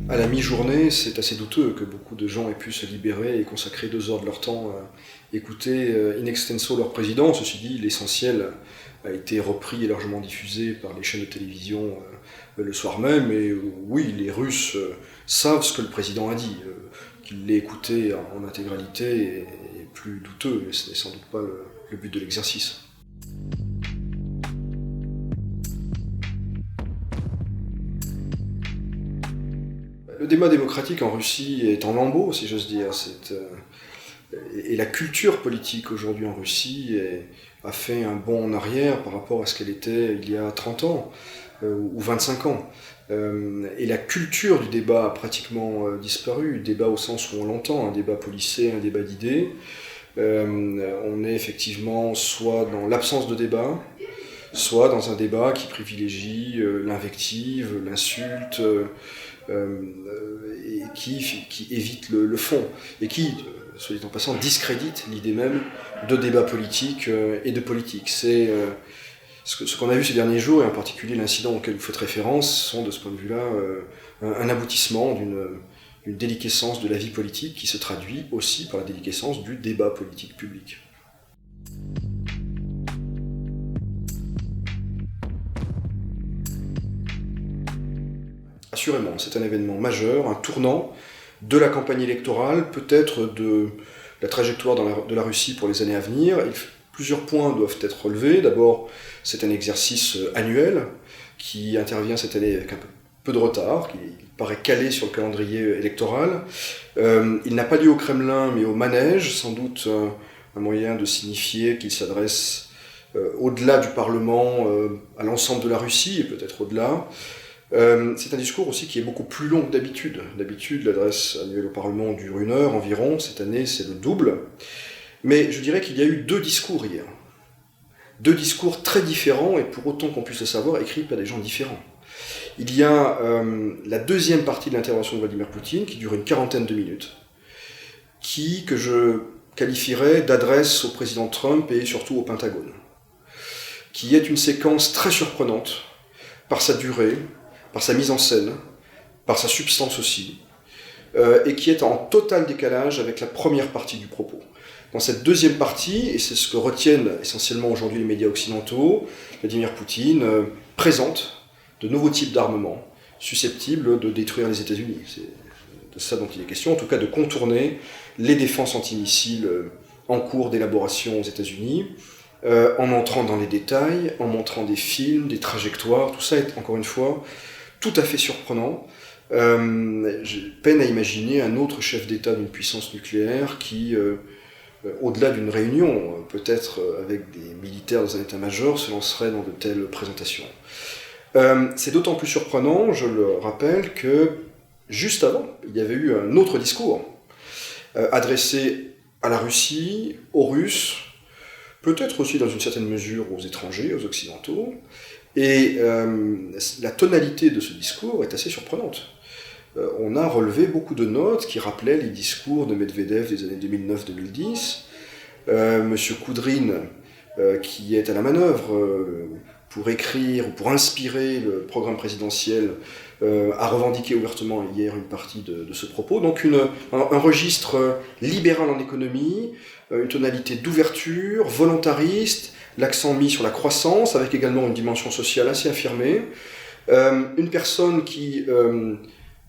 À la mi-journée, c'est assez douteux que beaucoup de gens aient pu se libérer et consacrer 2 heures de leur temps à écouter in extenso leur président. Ceci dit, l'essentiel a été repris et largement diffusé par les chaînes de télévision le soir même. Et oui, les Russes savent ce que le président a dit. Qu'il l'ait écouté en intégralité est plus douteux, mais ce n'est sans doute pas le but de l'exercice. Le débat démocratique en Russie est en lambeaux, si j'ose dire. Et la culture politique aujourd'hui en Russie a fait un bond en arrière par rapport à ce qu'elle était il y a 30 ans ou 25 ans. Et la culture du débat a pratiquement disparu, débat au sens où on l'entend, un débat policé, un débat d'idées. On est effectivement soit dans l'absence de débat, soit dans un débat qui privilégie l'invective, l'insulte, et qui évite le fond, et qui, soit dit en passant, discrédite l'idée même de débat politique et de politique. C'est ce qu'on a vu ces derniers jours, et en particulier l'incident auquel vous faites référence, sont de ce point de vue-là un aboutissement d'une déliquescence de la vie politique qui se traduit aussi par la déliquescence du débat politique public. Assurément, c'est un événement majeur, un tournant de la campagne électorale, peut-être de la trajectoire de la Russie pour les années à venir. Plusieurs points doivent être relevés. D'abord, c'est un exercice annuel qui intervient cette année avec un peu de retard, qui paraît calé sur le calendrier électoral. Il n'a pas lieu au Kremlin, mais au manège, sans doute un moyen de signifier qu'il s'adresse au-delà du Parlement, à l'ensemble de la Russie, et peut-être au-delà. C'est un discours aussi qui est beaucoup plus long que d'habitude. D'habitude, l'adresse annuelle au Parlement dure 1 heure environ. Cette année, c'est le double. Mais je dirais qu'il y a eu 2 discours hier. 2 discours très différents, et pour autant qu'on puisse le savoir, écrits par des gens différents. Il y a la deuxième partie de l'intervention de Vladimir Poutine, qui dure une 40aine de minutes, que je qualifierais d'adresse au président Trump et surtout au Pentagone, qui est une séquence très surprenante par sa durée, par sa mise en scène, par sa substance aussi, et qui est en total décalage avec la première partie du propos. Dans cette deuxième partie, et c'est ce que retiennent essentiellement aujourd'hui les médias occidentaux, Vladimir Poutine présente de nouveaux types d'armements susceptibles de détruire les États-Unis. C'est de ça dont il est question, en tout cas de contourner les défenses antimissiles en cours d'élaboration aux États-Unis, en entrant dans les détails, en montrant des films, des trajectoires. Tout ça est, encore une fois, tout à fait surprenant. J'ai peine à imaginer un autre chef d'État d'une puissance nucléaire qui, au-delà d'une réunion, peut-être avec des militaires dans un état-major, se lancerait dans de telles présentations. C'est d'autant plus surprenant, je le rappelle, que juste avant, il y avait eu un autre discours adressé à la Russie, aux Russes, peut-être aussi dans une certaine mesure aux étrangers, aux occidentaux, et la tonalité de ce discours est assez surprenante. On a relevé beaucoup de notes qui rappelaient les discours de Medvedev des années 2009-2010. Monsieur Koudrine, qui est à la manœuvre pour écrire ou pour inspirer le programme présidentiel, a revendiqué ouvertement hier une partie de ce propos. Donc un registre libéral en économie, une tonalité d'ouverture, volontariste, l'accent mis sur la croissance, avec également une dimension sociale assez affirmée. Une personne qui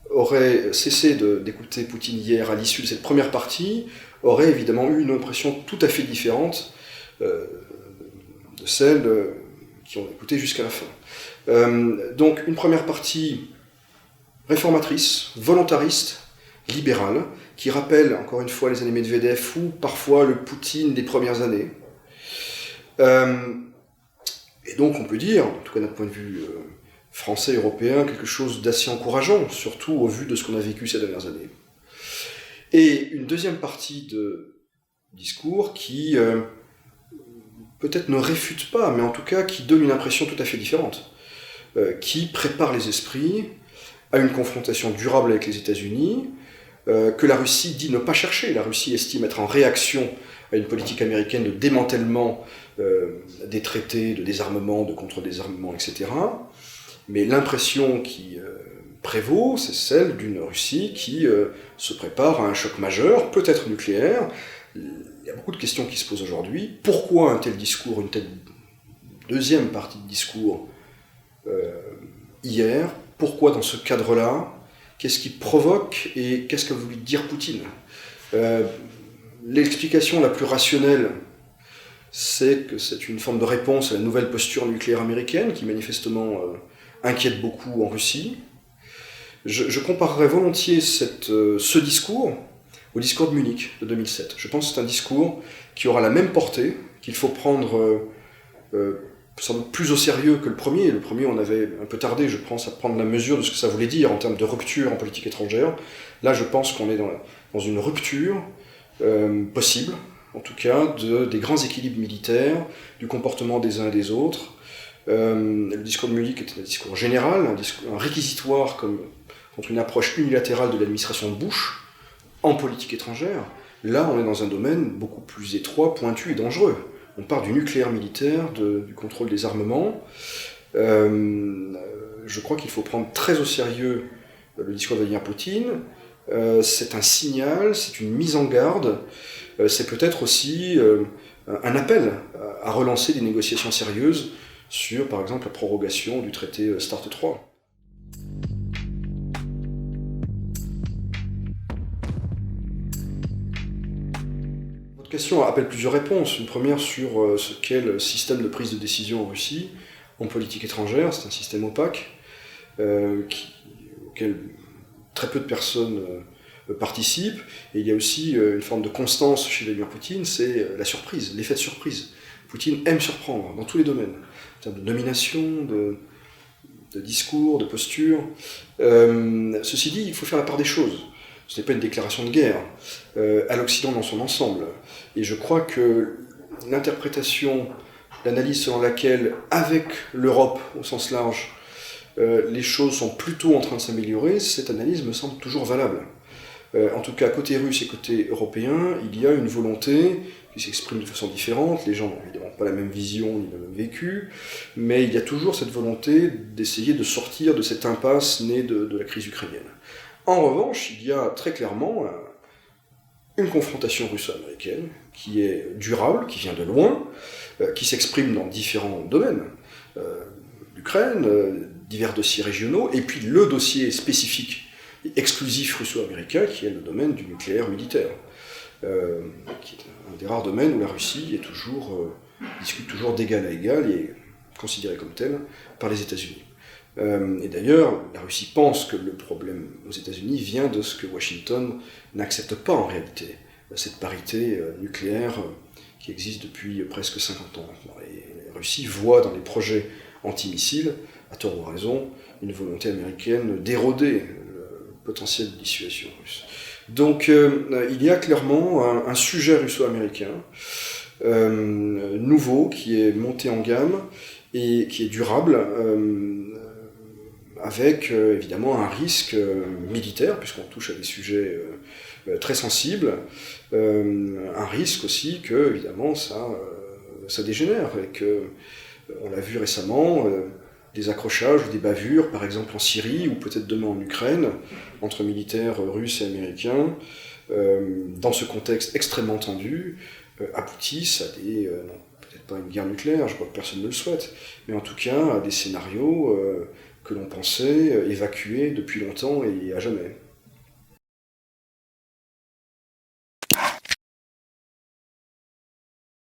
aurait cessé d'écouter Poutine hier à l'issue de cette première partie, aurait évidemment eu une impression tout à fait différente de celle qui ont écouté jusqu'à la fin. Donc une première partie réformatrice, volontariste, libérale, qui rappelle encore une fois les années Medvedev ou parfois le Poutine des premières années. Et donc on peut dire, en tout cas d'un point de vue français, européen, quelque chose d'assez encourageant, surtout au vu de ce qu'on a vécu ces dernières années. Et une deuxième partie de discours qui peut-être ne réfute pas, mais en tout cas qui donne une impression tout à fait différente, qui prépare les esprits à une confrontation durable avec les États-Unis, que la Russie dit ne pas chercher. La Russie estime être en réaction à une politique américaine de démantèlement des traités de désarmement, de contre-désarmement, etc. Mais l'impression qui prévaut, c'est celle d'une Russie qui se prépare à un choc majeur, peut-être nucléaire. Il y a beaucoup de questions qui se posent aujourd'hui. Pourquoi un tel discours, une telle deuxième partie de discours hier? Pourquoi dans ce cadre-là? Qu'est-ce qui provoque et qu'est-ce qu'a voulu dire Poutine? L'explication la plus rationnelle, c'est que c'est une forme de réponse à la nouvelle posture nucléaire américaine qui manifestement inquiète beaucoup en Russie. Je comparerais volontiers ce discours au discours de Munich de 2007. Je pense que c'est un discours qui aura la même portée, qu'il faut prendre sans doute plus au sérieux que le premier. Le premier, on avait un peu tardé, je pense, à prendre la mesure de ce que ça voulait dire en termes de rupture en politique étrangère. Là, je pense qu'on est dans une rupture possible, en tout cas, des grands équilibres militaires, du comportement des uns et des autres. Le discours de Munich était un discours général, un réquisitoire contre une approche unilatérale de l'administration Bush en politique étrangère. Là, on est dans un domaine beaucoup plus étroit, pointu et dangereux. On part du nucléaire militaire, du contrôle des armements. Je crois qu'il faut prendre très au sérieux le discours de Vladimir Poutine. C'est un signal, c'est une mise en garde, c'est peut-être aussi un appel à relancer des négociations sérieuses sur, par exemple, la prorogation du traité START 3. Votre question appelle plusieurs réponses. Une première sur ce qu'est le système de prise de décision en Russie, en politique étrangère. C'est un système opaque, auquel très peu de personnes participent. Et il y a aussi une forme de constance chez Vladimir Poutine, c'est la surprise, l'effet de surprise. Poutine aime surprendre dans tous les domaines, en termes de nomination, de discours, de posture. Ceci dit, il faut faire la part des choses. Ce n'est pas une déclaration de guerre à l'Occident dans son ensemble. Et je crois que l'interprétation, l'analyse selon laquelle, avec l'Europe au sens large, les choses sont plutôt en train de s'améliorer, cette analyse me semble toujours valable. En tout cas, côté russe et côté européen, il y a une volonté qui s'exprime de façon différente. Les gens n'ont évidemment pas la même vision ni le même vécu, mais il y a toujours cette volonté d'essayer de sortir de cette impasse née de la crise ukrainienne. En revanche, il y a très clairement une confrontation russo-américaine qui est durable, qui vient de loin, qui s'exprime dans différents domaines. L'Ukraine, divers dossiers régionaux, et puis le dossier spécifique et exclusif russo-américain qui est le domaine du nucléaire militaire, qui est un des rares domaines où la Russie discute toujours d'égal à égal et est considérée comme telle par les États-Unis. Et d'ailleurs, la Russie pense que le problème aux États-Unis vient de ce que Washington n'accepte pas en réalité, cette parité nucléaire qui existe depuis presque 50 ans maintenant. Et la Russie voit dans les projets antimissiles, à tort ou à raison, une volonté américaine d'éroder le potentiel de dissuasion russe. Donc il y a clairement un sujet russo-américain nouveau qui est monté en gamme et qui est durable, avec évidemment un risque militaire, puisqu'on touche à des sujets très sensibles, un risque aussi que évidemment ça dégénère, et que on l'a vu récemment, des accrochages ou des bavures, par exemple en Syrie, ou peut-être demain en Ukraine, entre militaires russes et américains, dans ce contexte extrêmement tendu, aboutissent à peut-être pas une guerre nucléaire, je crois que personne ne le souhaite, mais en tout cas à des scénarios que l'on pensait évacuer depuis longtemps et à jamais.